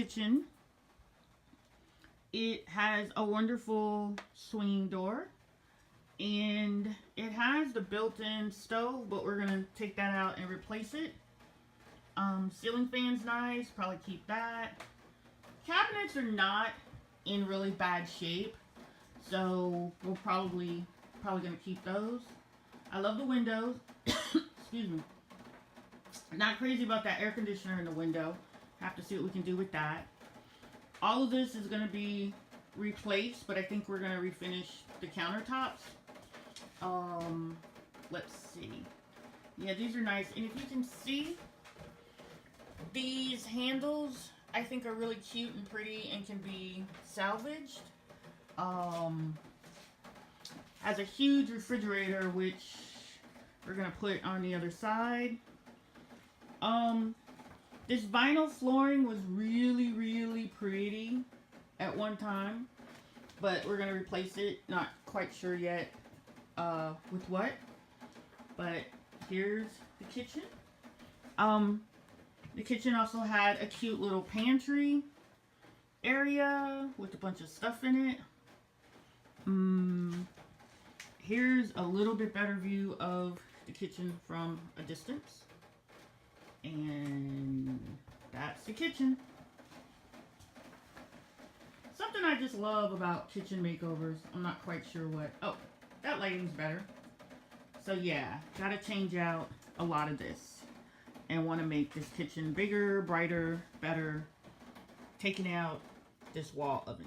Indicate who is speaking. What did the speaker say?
Speaker 1: kitchen. It has a wonderful swinging door, and it has the built-in stove, but we're gonna take that out and replace it. Ceiling fan's nice, probably keep that. Cabinets are not in really bad shape, so we're probably gonna keep those. I love the windows. Excuse me. Not crazy about that air conditioner in the window. Have to see what we can do with that. All of this is going to be replaced, but I think we're going to refinish the countertops. Let's see. Yeah, these are nice. And if you can see, these handles I think are really cute and pretty and can be salvaged. Has a huge refrigerator, which we're going to put on the other side. This vinyl flooring was really, really pretty at one time, but we're going to replace it. Not quite sure yet with what, but here's the kitchen. The kitchen also had a cute little pantry area with a bunch of stuff in it. Here's a little bit better view of the kitchen from a distance. And that's the kitchen. Something I just love about kitchen makeovers, I'm not quite sure what. Oh, that lighting's better. So yeah, gotta change out a lot of this. And want to make this kitchen bigger, brighter, better. Taking out this wall oven.